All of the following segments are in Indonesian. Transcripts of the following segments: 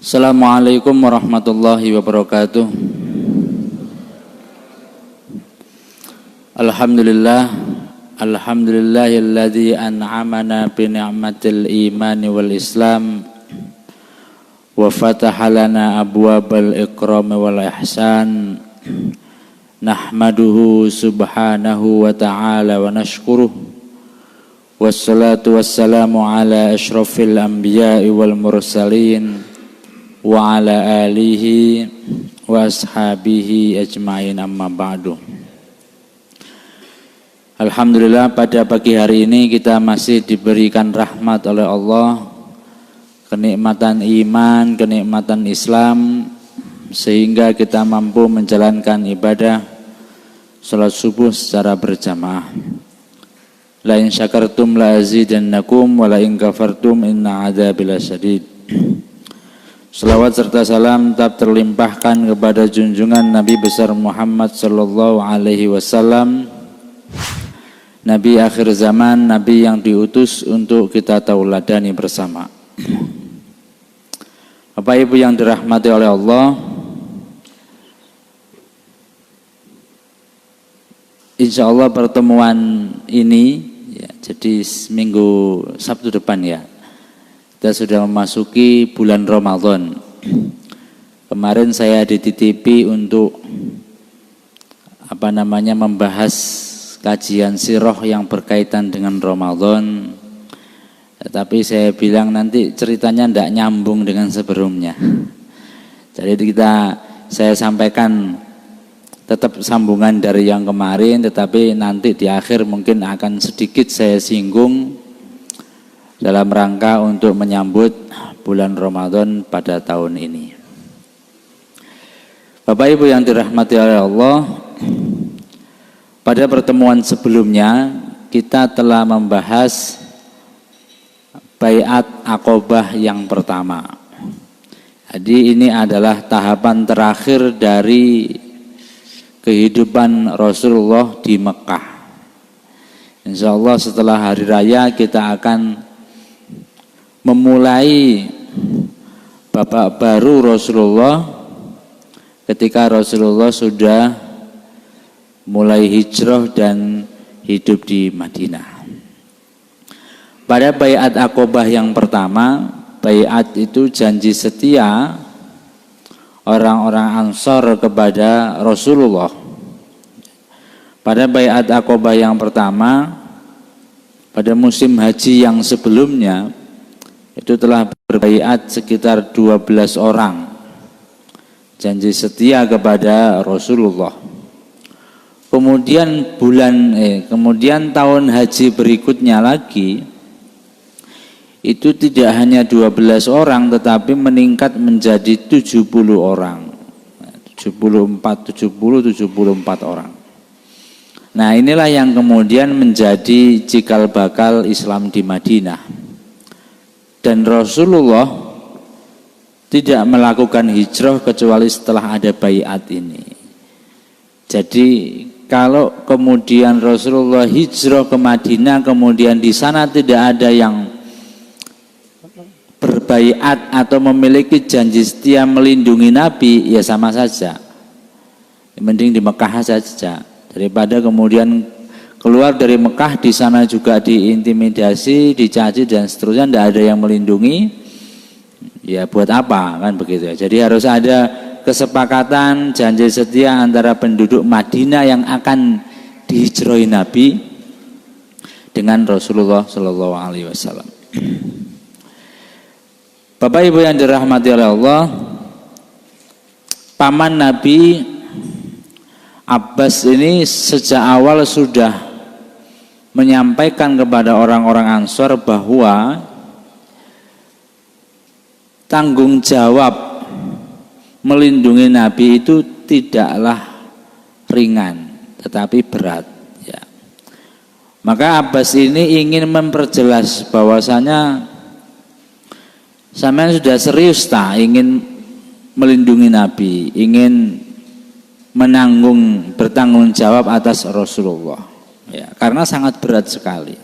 Assalamualaikum warahmatullahi wabarakatuh. Alhamdulillahilladzi an'amana bi ni'matil imani wal islam wa fataha lana abwabal ikrami wal ihsan. Nahmaduhu subhanahu wa ta'ala wa nashkuruh. Wassalatu wassalamu ala asyrafil anbiya'i wal mursalin wa ala alihi wa ashabihi ajma'in, amma ba'du. Alhamdulillah, pada pagi hari ini kita masih diberikan rahmat oleh Allah, kenikmatan iman, kenikmatan Islam, sehingga kita mampu menjalankan ibadah salat subuh secara berjamaah. La in syakartum la azidannakum wa la in kafartum inna adzabi lasyadid. Selawat serta salam tetap terlimpahkan kepada junjungan Nabi besar Muhammad sallallahu alaihi wasallam, Nabi akhir zaman, Nabi yang diutus untuk kita tauladani bersama. Bapak Ibu yang dirahmati oleh Allah, insya Allah pertemuan ini ya, jadi minggu Sabtu depan ya, kita sudah memasuki bulan Ramadan. Kemarin saya dititipi untuk membahas kajian sirah yang berkaitan dengan Ramadan. Tapi saya bilang nanti ceritanya tidak nyambung dengan sebelumnya. Jadi saya sampaikan tetap sambungan dari yang kemarin, tetapi nanti di akhir mungkin akan sedikit saya singgung dalam rangka untuk menyambut bulan Ramadan pada tahun ini. Bapak Ibu yang dirahmati oleh Allah, pada pertemuan sebelumnya kita telah membahas Baiat Aqobah yang pertama. Jadi ini adalah tahapan terakhir dari kehidupan Rasulullah di Mekah. Insya Allah setelah hari raya kita akan memulai babak baru Rasulullah ketika Rasulullah sudah mulai hijrah dan hidup di Madinah. Pada Baiat Aqobah yang pertama, baiat itu janji setia orang-orang Ansor kepada Rasulullah. Pada Baiat Aqobah yang pertama, pada musim haji yang sebelumnya, itu telah berbaiat sekitar 12 orang, janji setia kepada Rasulullah. Kemudian tahun haji berikutnya lagi, itu tidak hanya 12 orang tetapi meningkat menjadi 70 orang. 74 orang. Nah, inilah yang kemudian menjadi cikal bakal Islam di Madinah. Dan Rasulullah tidak melakukan hijrah kecuali setelah ada baiat ini. Jadi kalau kemudian Rasulullah hijrah ke Madinah, kemudian di sana tidak ada yang berbaiat atau memiliki janji setia melindungi Nabi, ya sama saja. Mending di Mekah saja daripada kemudian keluar dari Mekah, di sana juga diintimidasi, dicaci dan seterusnya, tidak ada yang melindungi. Ya buat apa kan begitu ya. Jadi harus ada kesepakatan janji setia antara penduduk Madinah yang akan dihijrahi Nabi dengan Rasulullah Shallallahu Alaihi Wasallam. Bapak Ibu yang dirahmati oleh Allah, paman Nabi Abbas ini sejak awal sudah menyampaikan kepada orang-orang Ansor bahwa tanggung jawab melindungi Nabi itu tidaklah ringan, tetapi berat. Ya. Maka Abbas ini ingin memperjelas bahwasanya sampean sudah serius ingin melindungi Nabi, ingin bertanggung jawab atas Rasulullah. Ya, karena sangat berat sekali.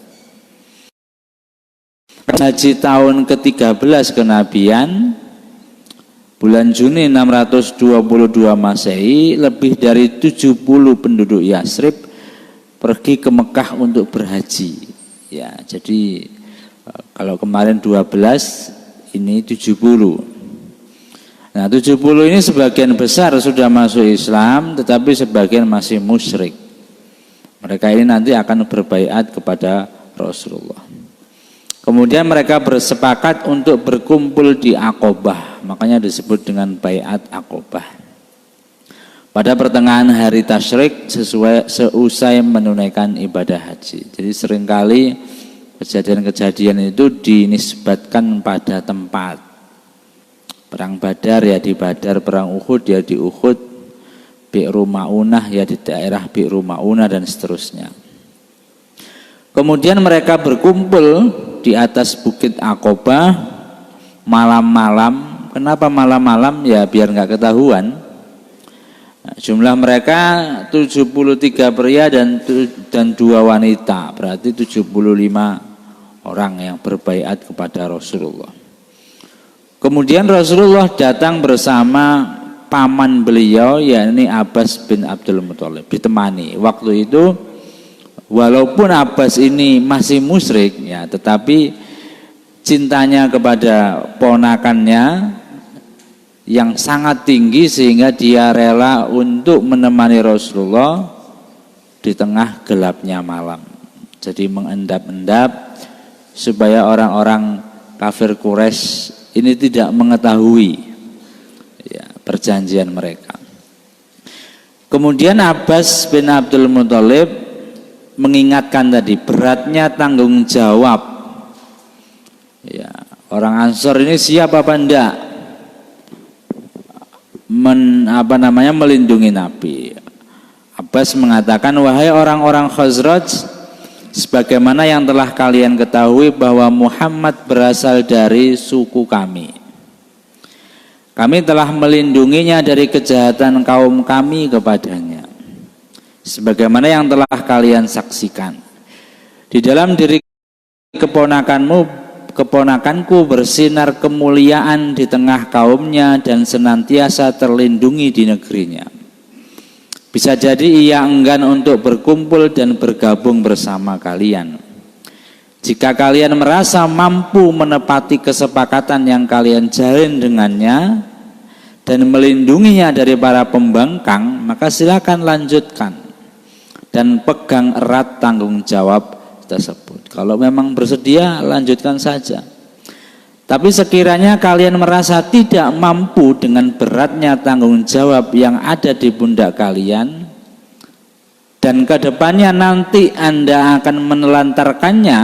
Haji tahun ke-13 kenabian Bulan Juni 622 Masehi, lebih dari 70 penduduk Yasrib pergi ke Mekah untuk berhaji. Ya, jadi kalau kemarin 12, ini 70. Nah, 70 ini sebagian besar sudah masuk Islam, tetapi sebagian masih musyrik. Mereka ini nanti akan berbaiat kepada Rasulullah. Kemudian mereka bersepakat untuk berkumpul di Aqobah, makanya disebut dengan baiat Aqobah. Pada pertengahan hari tasyrik seusai menunaikan ibadah haji. Jadi seringkali kejadian-kejadian itu dinisbatkan pada tempat. Perang Badar ya di Badar, perang Uhud ya di Uhud, Bi'ru Ma'unah ya di daerah Bi'ru Ma'unah dan seterusnya. Kemudian mereka berkumpul di atas bukit Aqobah malam-malam. Kenapa malam-malam? Ya biar nggak ketahuan. Nah, jumlah mereka 73 pria dan 2 wanita, berarti 75 orang yang berbaiat kepada Rasulullah. Kemudian Rasulullah datang bersama paman beliau, yakni Abbas bin Abdul Muthalib, ditemani. Waktu itu walaupun Abbas ini masih musyrik ya, tetapi cintanya kepada ponakannya yang sangat tinggi sehingga dia rela untuk menemani Rasulullah di tengah gelapnya malam. Jadi mengendap-endap supaya orang-orang kafir Quraisy ini tidak mengetahui ya, perjanjian mereka. Kemudian Abbas bin Abdul Muthalib mengingatkan tadi beratnya tanggung jawab. Ya, orang Ansor ini siap apa enggak melindungi Nabi. Abbas mengatakan, wahai orang-orang Khazraj, sebagaimana yang telah kalian ketahui bahwa Muhammad berasal dari suku kami. Kami telah melindunginya dari kejahatan kaum kami kepadanya. Sebagaimana yang telah kalian saksikan. Di dalam diri keponakanku bersinar kemuliaan di tengah kaumnya dan senantiasa terlindungi di negerinya. Bisa jadi ia enggan untuk berkumpul dan bergabung bersama kalian. Jika kalian merasa mampu menepati kesepakatan yang kalian jalin dengannya dan melindunginya dari para pembangkang, maka silakan lanjutkan dan pegang erat tanggung jawab tersebut. Kalau memang bersedia, lanjutkan saja. Tapi sekiranya kalian merasa tidak mampu dengan beratnya tanggung jawab yang ada di pundak kalian, dan kedepannya nanti Anda akan menelantarkannya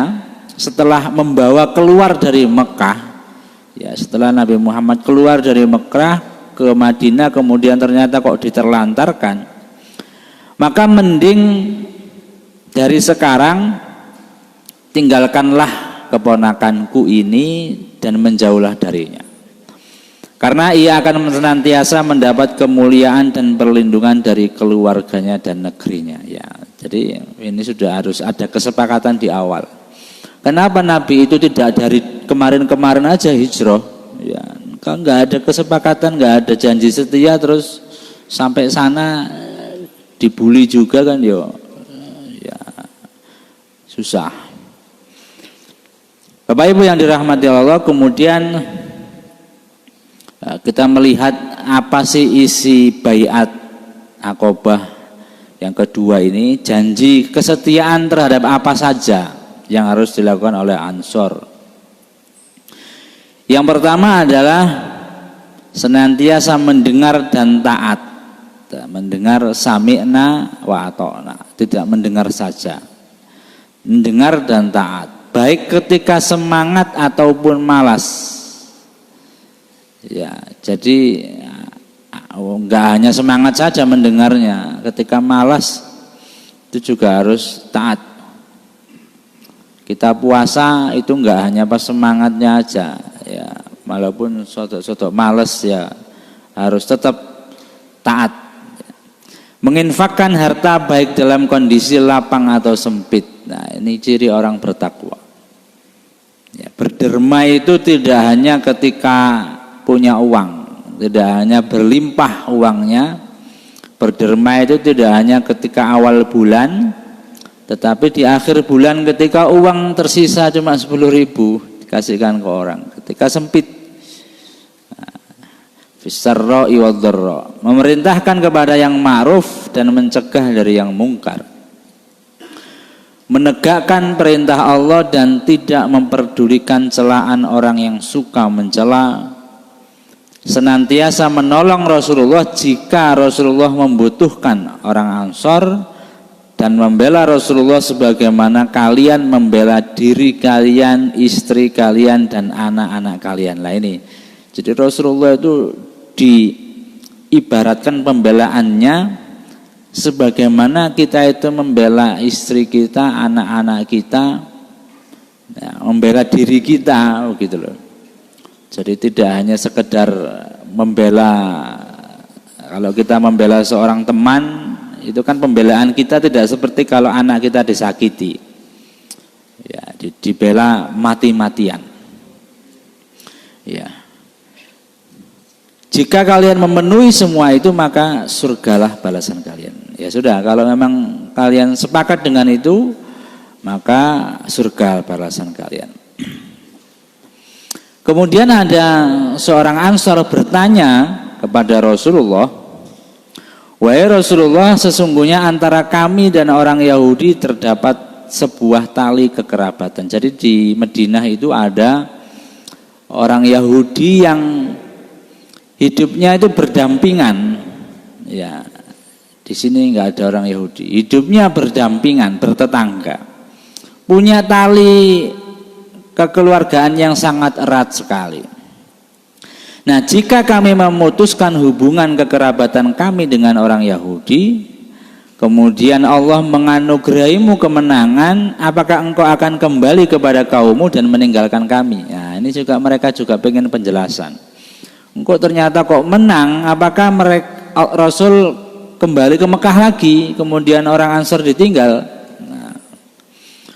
setelah membawa keluar dari Mekah, ya setelah Nabi Muhammad keluar dari Mekah ke Madinah, kemudian ternyata kok diterlantarkan, maka mending dari sekarang tinggalkanlah keponakanku ini dan menjauhlah darinya, karena ia akan senantiasa mendapat kemuliaan dan perlindungan dari keluarganya dan negerinya. Ya, jadi ini sudah harus ada kesepakatan di awal. Kenapa Nabi itu tidak dari kemarin-kemarin aja hijrah? Ya, kan nggak ada kesepakatan, nggak ada janji setia, terus sampai sana dibully juga kan, yo, ya susah. Bapak Ibu yang dirahmati Allah, kemudian kita melihat apa sih isi baiat Aqobah yang kedua ini, janji kesetiaan terhadap apa saja yang harus dilakukan oleh Ansor. Yang pertama adalah senantiasa mendengar dan taat, mendengar sami'na wa ata'na, tidak mendengar saja, mendengar dan taat. Baik ketika semangat ataupun malas. Ya, jadi enggak hanya semangat saja mendengarnya, ketika malas itu juga harus taat. Kita puasa itu enggak hanya pas semangatnya aja, ya, walaupun sodok-sodok malas ya harus tetap taat. Menginfakkan harta baik dalam kondisi lapang atau sempit. Nah, ini ciri orang bertakwa. Ya, berderma itu tidak hanya ketika punya uang, tidak hanya berlimpah uangnya, berderma itu tidak hanya ketika awal bulan, tetapi di akhir bulan ketika uang tersisa cuma 10.000 dikasihkan ke orang. Ketika sempit, fisarra'i wadh-dharra, memerintahkan kepada yang ma'ruf dan mencegah dari yang mungkar, menegakkan perintah Allah dan tidak memperdulikan celaan orang yang suka mencela, senantiasa menolong Rasulullah jika Rasulullah membutuhkan orang Ansor, dan membela Rasulullah sebagaimana kalian membela diri kalian, istri kalian, dan anak-anak kalian. Lah ini, jadi Rasulullah itu diibaratkan pembelaannya sebagaimana kita itu membela istri kita, anak-anak kita, ya, membela diri kita, gitu loh. Jadi tidak hanya sekedar membela, kalau kita membela seorang teman, itu kan pembelaan kita tidak seperti kalau anak kita disakiti, ya, dibela mati-matian, ya. Jika kalian memenuhi semua itu, maka surgalah balasan kalian. Ya sudah, kalau memang kalian sepakat dengan itu, maka surga balasan kalian. Kemudian ada seorang Ansor bertanya kepada Rasulullah, "Wahai Rasulullah, sesungguhnya antara kami dan orang Yahudi terdapat sebuah tali kekerabatan." Jadi di Madinah itu ada orang Yahudi yang hidupnya itu berdampingan, ya. Di sini nggak ada orang Yahudi. Hidupnya berdampingan, bertetangga, punya tali kekeluargaan yang sangat erat sekali. Nah, jika kami memutuskan hubungan kekerabatan kami dengan orang Yahudi, kemudian Allah menganugerahimu kemenangan, apakah engkau akan kembali kepada kaummu dan meninggalkan kami? Nah, ini juga mereka juga pengen penjelasan. Engkau ternyata kok menang, apakah mereka Rasul kembali ke Mekah lagi, kemudian orang Ansor ditinggal? Nah,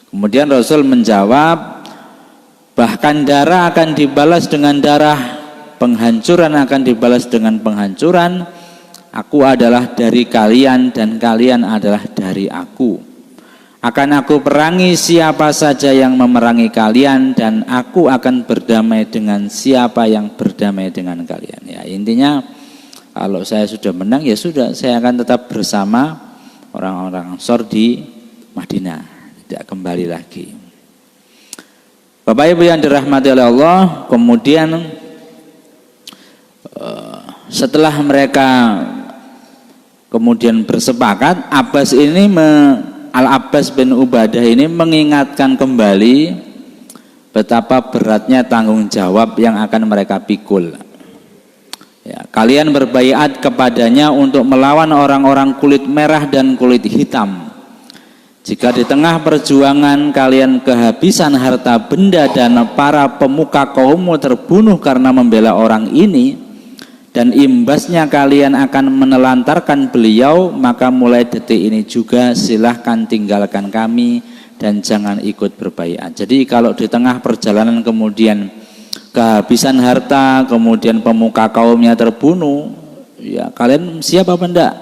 kemudian Rasul menjawab, bahkan darah akan dibalas dengan darah, penghancuran akan dibalas dengan penghancuran. Aku adalah dari kalian dan kalian adalah dari aku. Akan aku perangi siapa saja yang memerangi kalian, dan aku akan berdamai dengan siapa yang berdamai dengan kalian. Ya, intinya kalau saya sudah menang, ya sudah, saya akan tetap bersama orang-orang Ansor di Madinah, tidak kembali lagi. Bapak Ibu yang dirahmati oleh Allah, kemudian setelah mereka kemudian bersepakat, Al-Abbas bin Ubadah ini mengingatkan kembali betapa beratnya tanggung jawab yang akan mereka pikul. Ya, kalian berbaiat kepadanya untuk melawan orang-orang kulit merah dan kulit hitam. Jika di tengah perjuangan kalian kehabisan harta benda dan para pemuka kaummu terbunuh karena membela orang ini, dan imbasnya kalian akan menelantarkan beliau, maka mulai detik ini juga silahkan tinggalkan kami dan jangan ikut berbaiat. Jadi kalau di tengah perjalanan kemudian kehabisan harta, kemudian pemuka kaumnya terbunuh, ya kalian siap apa enggak?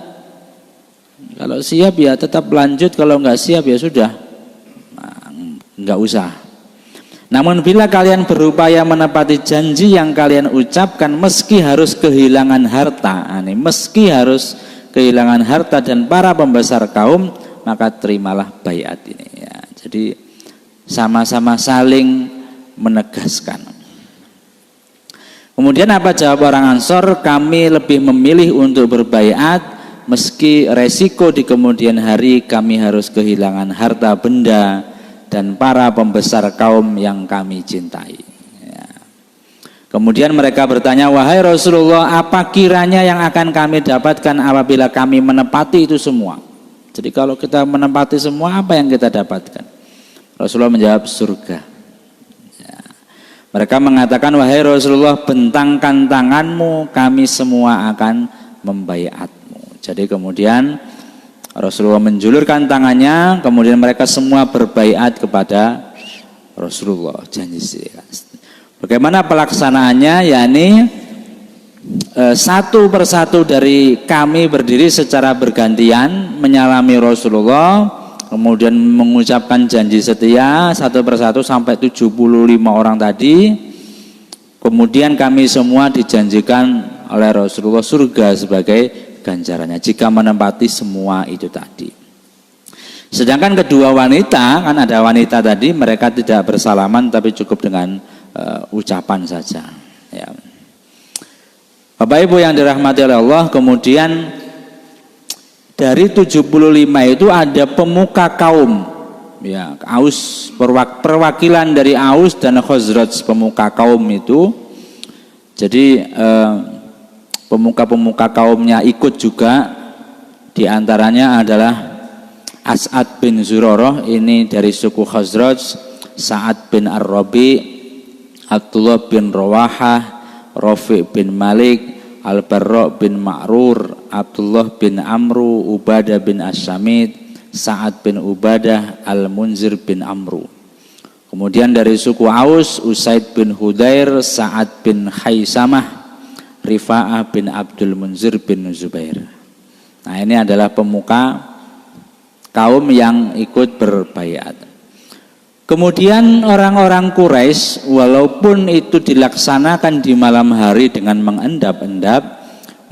Kalau siap ya tetap lanjut, kalau enggak siap ya sudah, enggak usah. Namun bila kalian berupaya menepati janji yang kalian ucapkan, meski harus kehilangan harta, meski harus kehilangan harta dan para pembesar kaum, maka terimalah baiat ini. Ya, jadi sama-sama saling menegaskan. Kemudian apa jawab orang Ansor? Kami lebih memilih untuk berbaiat meski resiko di kemudian hari kami harus kehilangan harta benda dan para pembesar kaum yang kami cintai. Ya. Kemudian mereka bertanya, wahai Rasulullah, apa kiranya yang akan kami dapatkan apabila kami menepati itu semua? Jadi kalau kita menepati semua, apa yang kita dapatkan? Rasulullah menjawab, surga. Ya. Mereka mengatakan, wahai Rasulullah, bentangkan tanganmu, kami semua akan membaiatmu. Jadi kemudian Rasulullah menjulurkan tangannya, kemudian mereka semua berbaiat kepada Rasulullah, janji setia. Bagaimana pelaksanaannya? Yakni satu persatu dari kami berdiri secara bergantian menyalami Rasulullah, kemudian mengucapkan janji setia satu persatu sampai 75 orang tadi. Kemudian kami semua dijanjikan oleh Rasulullah surga sebagai ganjarannya jika menempati semua itu tadi. Sedangkan kedua wanita, kan ada wanita tadi, mereka tidak bersalaman tapi cukup dengan ucapan saja, ya. Bapak Ibu yang dirahmati oleh Allah, kemudian dari 75 itu ada pemuka kaum, ya, Aus, perwakilan dari Aus dan Khazraj, pemuka kaum itu. Jadi pemuka-pemuka kaumnya ikut juga, diantaranya adalah As'ad bin Zurarah, ini dari suku Khazraj, Sa'ad bin Ar-Rabi, Abdullah bin Rawahah, Rafi' bin Malik, Al-Barra' bin Ma'rur, Abdullah bin Amru, Ubadah bin As-Samit, Sa'ad bin Ubadah, Al-Munzir bin Amru. Kemudian dari suku Aus, Usaid bin Hudair, Sa'ad bin Khaisamah, Rifa'ah bin Abdul Munzir bin Zubair. Nah, ini adalah pemuka kaum yang ikut berbaiat. Kemudian orang-orang Quraisy, walaupun itu dilaksanakan di malam hari dengan mengendap-endap,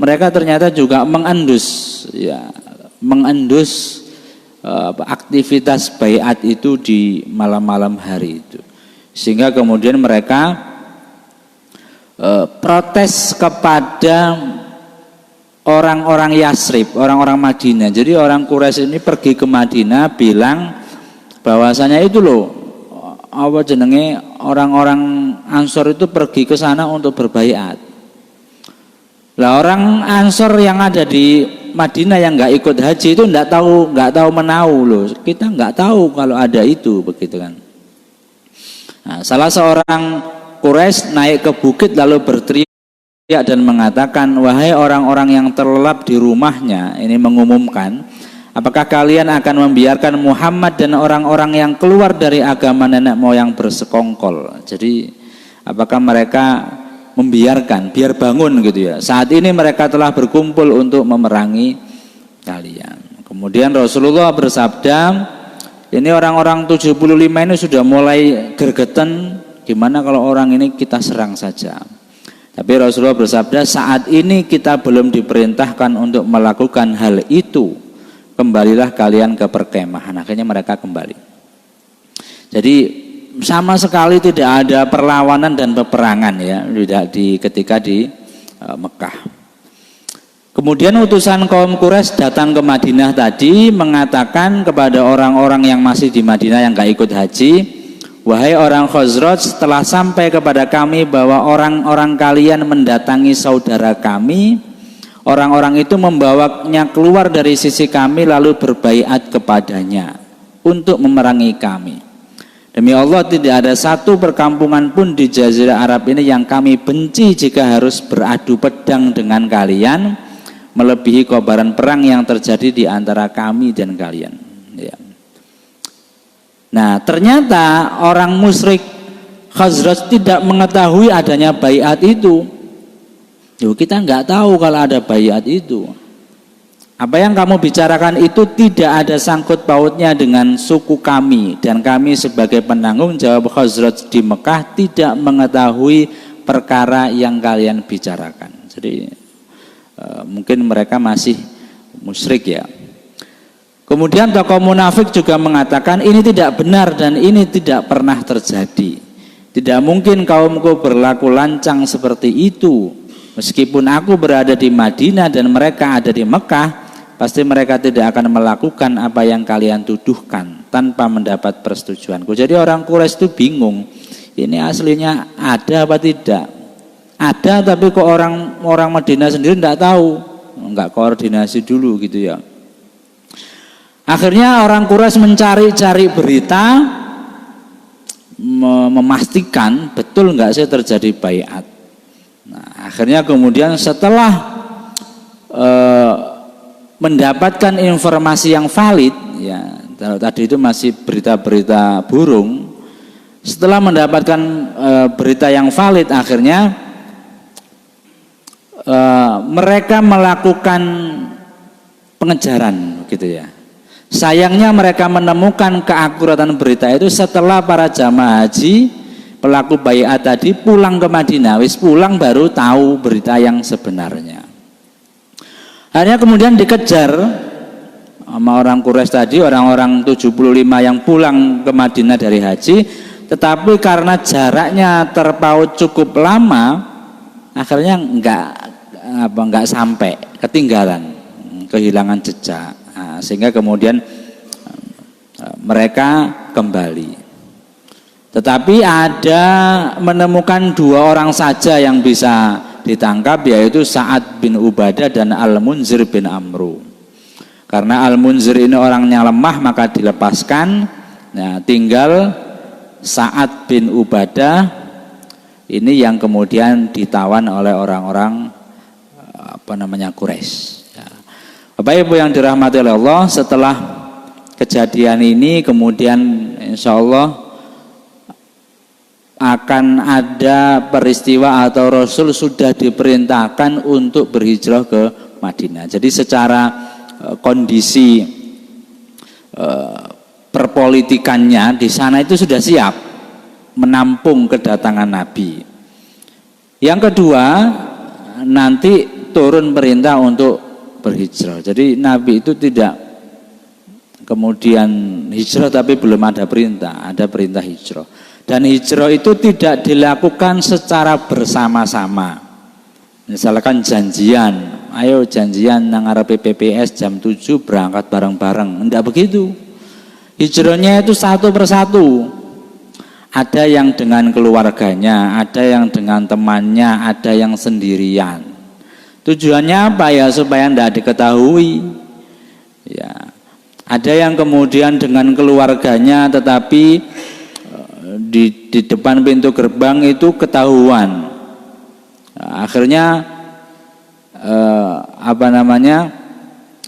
mereka ternyata juga mengendus, ya, mengendus aktivitas baiat itu di malam-malam hari itu, sehingga kemudian mereka protes kepada orang-orang Yasrib, orang-orang Madinah. Jadi orang Quraisy ini pergi ke Madinah bilang bahwasanya itu loh, apa jenenge, orang-orang Ansor itu pergi ke sana untuk berbaiat. Lah orang Ansor yang ada di Madinah yang nggak ikut haji itu nggak tahu menau loh. Kita nggak tahu kalau ada itu, begitu kan. Nah, salah seorang Quraisy naik ke bukit lalu berteriak dan mengatakan, wahai orang-orang yang terlelap di rumahnya, ini mengumumkan, apakah kalian akan membiarkan Muhammad dan orang-orang yang keluar dari agama nenek moyang bersekongkol? Jadi apakah mereka membiarkan, biar bangun gitu ya. Saat ini mereka telah berkumpul untuk memerangi kalian. Kemudian Rasulullah bersabda, ini orang-orang 75 ini sudah mulai gergeten, gimana kalau orang ini kita serang saja. Tapi Rasulullah bersabda, saat ini kita belum diperintahkan untuk melakukan hal itu. Kembalilah kalian ke perkemahan. Akhirnya mereka kembali. Jadi sama sekali tidak ada perlawanan dan peperangan, ya, ketika di Mekah. Kemudian utusan kaum Quraisy datang ke Madinah tadi mengatakan kepada orang-orang yang masih di Madinah yang gak ikut haji, wahai orang Khazraj, telah sampai kepada kami bahwa orang-orang kalian mendatangi saudara kami. Orang-orang itu membawanya keluar dari sisi kami lalu berbaiat kepadanya untuk memerangi kami. Demi Allah, tidak ada satu perkampungan pun di Jazirah Arab ini yang kami benci jika harus beradu pedang dengan kalian, melebihi kobaran perang yang terjadi di antara kami dan kalian, ya. Nah, ternyata orang musyrik Khazraj tidak mengetahui adanya baiat itu. Kita nggak tahu kalau ada baiat itu. Apa yang kamu bicarakan itu tidak ada sangkut pautnya dengan suku kami, dan kami sebagai penanggung jawab Khazraj di Mekah tidak mengetahui perkara yang kalian bicarakan. Jadi mungkin mereka masih musyrik, ya. Kemudian tokoh munafik juga mengatakan ini tidak benar dan ini tidak pernah terjadi. Tidak mungkin kaumku berlaku lancang seperti itu. Meskipun aku berada di Madinah dan mereka ada di Mekah, pasti mereka tidak akan melakukan apa yang kalian tuduhkan tanpa mendapat persetujuanku. Jadi orang Quraisy itu bingung, ini aslinya ada apa tidak? Ada, tapi kok orang Madinah sendiri tidak tahu, nggak koordinasi dulu gitu, ya. Akhirnya orang Quraisy mencari-cari berita, memastikan betul nggak sih terjadi baiat. Nah, akhirnya kemudian setelah mendapatkan informasi yang valid, ya, tadi itu masih berita-berita burung. Setelah mendapatkan berita yang valid, akhirnya mereka melakukan pengejaran gitu ya. Sayangnya mereka menemukan keakuratan berita itu setelah para jamaah haji pelaku baiat tadi pulang ke Madinah. Wis pulang baru tahu berita yang sebenarnya. Akhirnya kemudian dikejar sama orang Quraisy tadi, orang-orang 75 yang pulang ke Madinah dari haji, tetapi karena jaraknya terpaut cukup lama, akhirnya enggak sampai, ketinggalan, kehilangan jejak. Nah, sehingga kemudian mereka kembali. Tetapi ada menemukan 2 orang saja yang bisa ditangkap, yaitu Sa'ad bin Ubadah dan Al-Munzir bin Amru. Karena Al-Munzir ini orangnya lemah maka dilepaskan. Nah, tinggal Sa'ad bin Ubadah ini yang kemudian ditawan oleh orang-orang Quraisy. Bapak Ibu yang dirahmati oleh Allah, setelah kejadian ini kemudian insya Allah akan ada peristiwa atau Rasul sudah diperintahkan untuk berhijrah ke Madinah. Jadi secara kondisi perpolitikannya di sana itu sudah siap menampung kedatangan Nabi. Yang kedua, nanti turun perintah untuk berhijrah. Jadi Nabi itu tidak kemudian hijrah tapi belum ada perintah hijrah. Dan hijrah itu tidak dilakukan secara bersama-sama. Misalkan janjian, ayo janjian nang arep PPS jam 7 berangkat bareng-bareng. Enggak begitu. Hijrahnya itu satu persatu. Ada yang dengan keluarganya, ada yang dengan temannya, ada yang sendirian. Tujuannya apa ya? Supaya tidak diketahui ya. Ada yang kemudian dengan keluarganya tetapi di depan pintu gerbang itu ketahuan. Akhirnya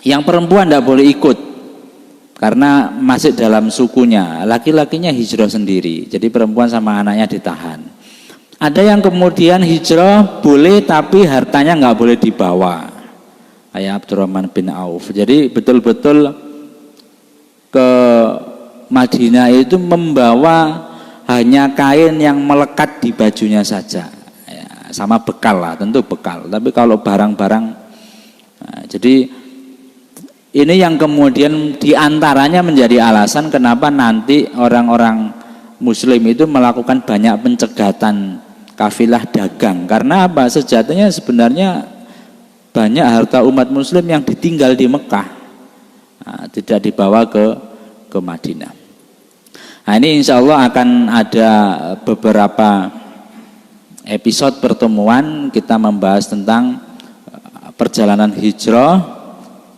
yang perempuan tidak boleh ikut karena masih dalam sukunya. Laki-lakinya hijrah sendiri, jadi perempuan sama anaknya ditahan. Ada yang kemudian hijrah boleh tapi hartanya nggak boleh dibawa, kayak Abdurrahman bin Auf. Jadi betul-betul ke Madinah itu membawa hanya kain yang melekat di bajunya saja ya, sama bekal lah, tentu bekal. Tapi kalau barang-barang jadi ini yang kemudian diantaranya menjadi alasan kenapa nanti orang-orang Muslim itu melakukan banyak pencegatan kafilah dagang. Karena apa? Sejatinya sebenarnya banyak harta umat Muslim yang ditinggal di Mekah, tidak dibawa ke Madinah. Nah, ini insya Allah akan ada beberapa episode pertemuan kita membahas tentang perjalanan hijrah.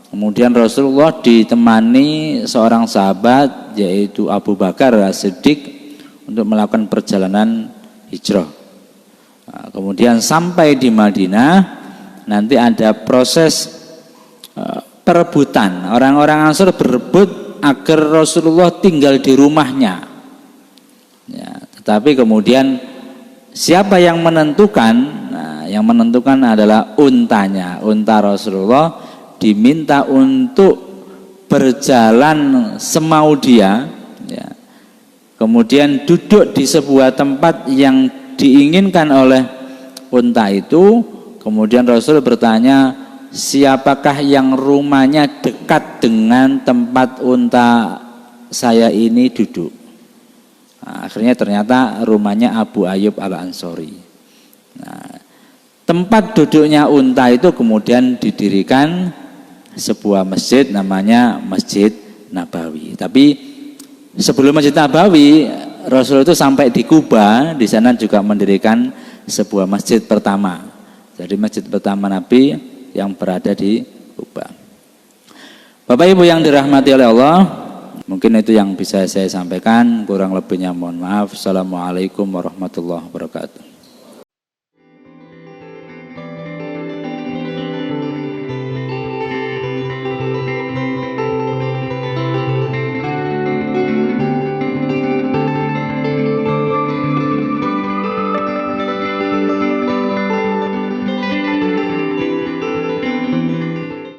Kemudian Rasulullah ditemani seorang sahabat yaitu Abu Bakar As-Siddiq untuk melakukan perjalanan hijrah. Nah, kemudian sampai di Madinah nanti ada proses perebutan. Orang-orang Ansor berebut agar Rasulullah tinggal di rumahnya. Ya, tetapi kemudian siapa yang menentukan? Nah, yang menentukan adalah untanya. Unta Rasulullah diminta untuk berjalan semau dia, ya. Kemudian duduk di sebuah tempat yang diinginkan oleh unta itu. Kemudian Rasul bertanya, siapakah yang rumahnya dekat dengan tempat unta saya ini duduk? Nah, akhirnya ternyata rumahnya Abu Ayyub Al-Ansori. Nah, tempat duduknya unta itu kemudian didirikan sebuah masjid namanya Masjid Nabawi. Tapi sebelum Masjid Nabawi, Rasul itu sampai di Kuba, di sana juga mendirikan sebuah masjid pertama. Jadi masjid pertama Nabi yang berada di Kuba. Bapak Ibu yang dirahmati oleh Allah, mungkin itu yang bisa saya sampaikan, kurang lebihnya mohon maaf. Assalamualaikum warahmatullahi wabarakatuh.